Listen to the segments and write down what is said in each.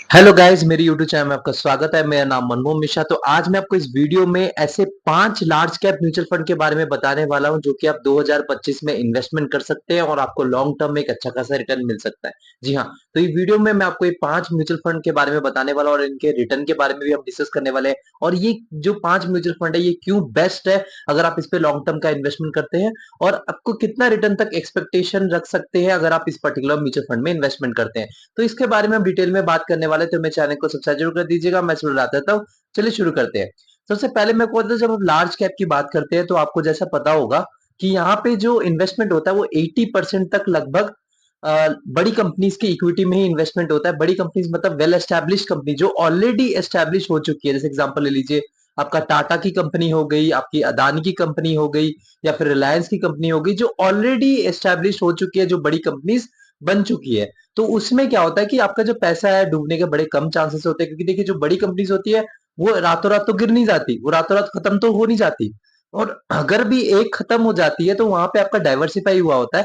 Hello guys, मेरी YouTube channel में आपका स्वागत है। मेरा नाम मनमोहन मिश्रा। तो आज मैं आपको इस वीडियो में ऐसे 5 लार्ज कैप म्यूचुअल फंड के बारे में बताने वाला हूं जो कि आप 2025 में इन्वेस्टमेंट कर सकते हैं और आपको लॉन्ग टर्म में एक अच्छा खासा रिटर्न मिल सकता है। जी हाँ, तो ये वीडियो में मैं आपको ये 5 म्यूचुअल फंड के बारे में बताने वाला हूं और इनके रिटर्न के बारे में भी हम डिस्कस करने वाले हैं। और ये जो 5 म्यूचुअल फंड है ये क्यों बेस्ट है अगर आप इस पे लॉन्ग टर्म का इन्वेस्टमेंट करते हैं, और आपको कितना रिटर्न तक एक्सपेक्टेशन रख सकते हैं अगर आप इस पर्टिकुलर म्यूचुअल फंड में इन्वेस्टमेंट करते हैं। तो इसके बारे में हम डिटेल में बात करने वाले हैं, तो मेरे चैनल को सब्सक्राइब जरूर कर दीजिएगा। मैं शुरू करता हूँ। चलिए शुरू करते हैं। सबसे पहले मैं कहता हूँ, जब हम लार्ज कैप की बात करते हैं तो आपको जैसा पता होगा कि यहाँ पे जो इन्वेस्टमेंट होता है वो 80% तक लगभग बड़ी कंपनीज की इक्विटी में ही इन्वेस्टमेंट होता है। बड़ी कंपनीज मतलब वेल एस्टैब्लिश कंपनी जो ऑलरेडी एस्टैब्लिश हो चुकी है। जैसे एग्जांपल ले लीजिए, आपका टाटा की कंपनी हो गई, आपकी अदानी की कंपनी हो गई, या फिर रिलायंस की कंपनी हो गई, जो ऑलरेडी एस्टैब्लिश हो चुकी है, जो बड़ी कंपनीज बन चुकी है। तो उसमें क्या होता है कि आपका जो पैसा है डूबने के बड़े कम चांसेस होते हैं, क्योंकि देखिए जो बड़ी कंपनीज होती है वो रातों रात तो गिर नहीं जाती, वो रातों रात खत्म तो हो नहीं जाती। और अगर भी एक खत्म हो जाती है तो वहां पे आपका डाइवर्सिफाई हुआ होता है।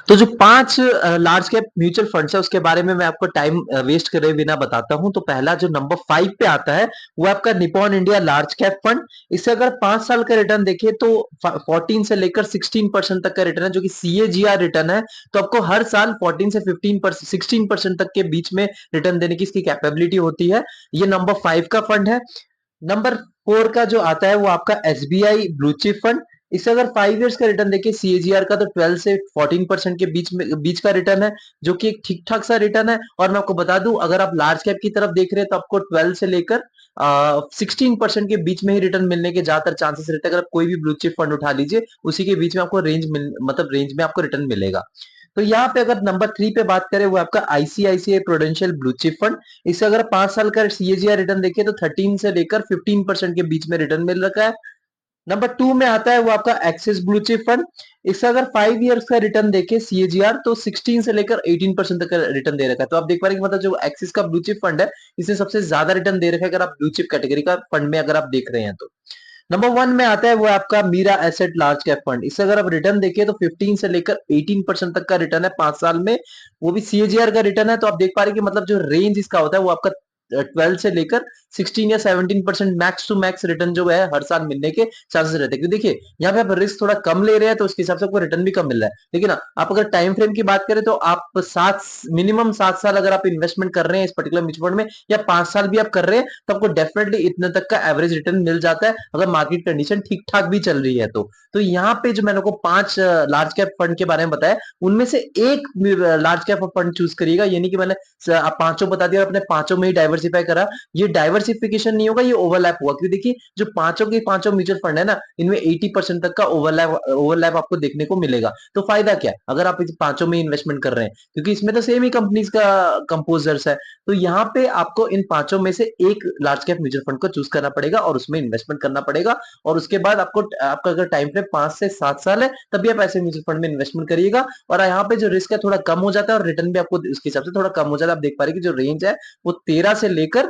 तो जो 5 लार्ज कैप म्यूचुअल फंड्स है उसके बारे में मैं आपको टाइम वेस्ट करे बिना बताता हूं। तो पहला जो नंबर 5 पे आता है वो आपका Nippon India large cap fund. इससे अगर 5 साल का रिटर्न देखें तो 14 से लेकर 16% तक का रिटर्न है, जो कि सीएजीआर रिटर्न है। तो आपको हर साल 14 से 15% 16% तक के बीच में रिटर्न देने की इसकी कैपेबिलिटी होती है। ये नंबर 5 का फंड है। नंबर 4 का जो आता है वो आपका एसबीआई ब्लू चिप फंड। इससे अगर 5 इयर्स का रिटर्न देखिए सीएजीआर का, तो 12 से 14% के बीच का रिटर्न है, जो कि एक ठीक ठाक सा रिटर्न है। और मैं आपको बता दूं, अगर आप लार्ज कैप की तरफ देख रहे हैं तो आपको 12 से लेकर 16% के बीच में ही रिटर्न मिलने के ज्यादातर चांसेस रहते हैं। अगर आप कोई भी ब्लू चिप फंड उठा लीजिए, उसी के बीच में आपको मतलब रेंज में आपको रिटर्न मिलेगा। तो यहाँ पे अगर नंबर 3 पे बात करें वो आपका ICICI prudential blue chip fund. इससे अगर 5 साल का सीएजीआर रिटर्न देखिए तो 13 से लेकर 15% के बीच में रिटर्न मिल रखा है। नंबर 2 में आता है वो आपका एक्सिस ब्लू चिप फंड। इससे अगर 5 इयर्स का रिटर्न देखे सीएजीआर तो 16 से लेकर 18% तक का रिटर्न दे रखा है। तो आप देख पा रहे हैं कि मतलब जो एक्सिस का ब्लू चिप फंड है इसने सबसे ज्यादा रिटर्न दे रखा है अगर आप ब्लू चिप कैटेगरी का फंड में अगर आप देख रहे हैं तो। नंबर 1 में आता है वो आपका Mirae asset large cap fund. इससे अगर आप रिटर्न देखिए तो 15 से लेकर 18% तक का रिटर्न है 5 साल में। वो भी सीएजीआर का रिटर्न है। तो आप देख पा रहे हैं कि मतलब जो रेंज इसका होता है वो आपका 12 से लेकर 16 या 17% मैक्स टू मैक्स रिटर्न जो है हर साल मिलने के चांसेस रहते हैं। क्योंकि देखिए यहाँ पे आप रिस्क थोड़ा कम ले रहे हैं तो उसके हिसाब से आपको रिटर्न भी कम मिल रहा है। लेकिन आप अगर टाइम फ्रेम की बात करें तो आप मिनिमम 7 साल अगर आप इन्वेस्टमेंट कर रहे हैं इस पर्टिकुलर म्यूचुअल फंड में, या 5 साल भी आप कर रहे हैं, तो आपको डेफिनेटली इतने तक का एवरेज रिटर्न मिल जाता है अगर मार्केट कंडीशन ठीक ठाक भी चल रही है तो। यहाँ पे जो मैंने को 5 लार्ज कैप फंड के बारे में बताया, उनमें से एक लार्ज कैप फंड चूज करिएगा। यानी कि मैंने आप पांचों बता दिया और अपने पांचों में ही डाइवर्सिफाई करा। ये डाइवर्सिफिकेशन नहीं होगा, ये ओवरलैप हुआ। क्योंकि देखिए जो पांचों के पांचों म्यूचुअल फंड है ना, इनमें 80% तक का ओवरलैप आपको देखने को मिलेगा। तो फायदा क्या अगर आप इस पांचों में इन्वेस्टमेंट कर रहे हैं, क्योंकि इसमें तो सेम ही कंपनीज का कंपोजर्स है। तो यहाँ पे आपको इन पांचों में से एक लार्ज कैप म्यूचुअल फंड को चूज करना पड़ेगा और उसमें इन्वेस्टमेंट करना पड़ेगा। और उसके बाद आपका अगर टाइम फ्रेम 5 से 7 साल है तभी आप ऐसे म्यूचुअल फंड में इन्वेस्टमेंट करिएगा। और यहाँ पे जो रिस्क है थोड़ा कम हो जाता है और रिटर्न भी आपको उसके हिसाब से थोड़ा कम हो जाता है। आप देख पा रहे हैं कि जो रेंज है वो 13 से लेकर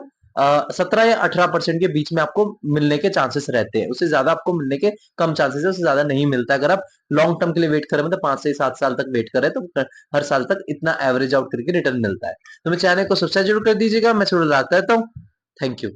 17 या 18% के बीच में आपको मिलने के चांसेस रहते हैं। उससे ज्यादा आपको मिलने के कम चांसेस है, उससे ज्यादा नहीं मिलता। अगर आप लॉन्ग टर्म के लिए वेट करें, मतलब 5 से 7 साल तक वेट करें, तो हर साल तक इतना एवरेज आउट करके रिटर्न मिलता है। तो मेरे चैनल को सब्सक्राइब जरूर कर दीजिएगा। मैं छोड़ लाता हूँ। Thank you.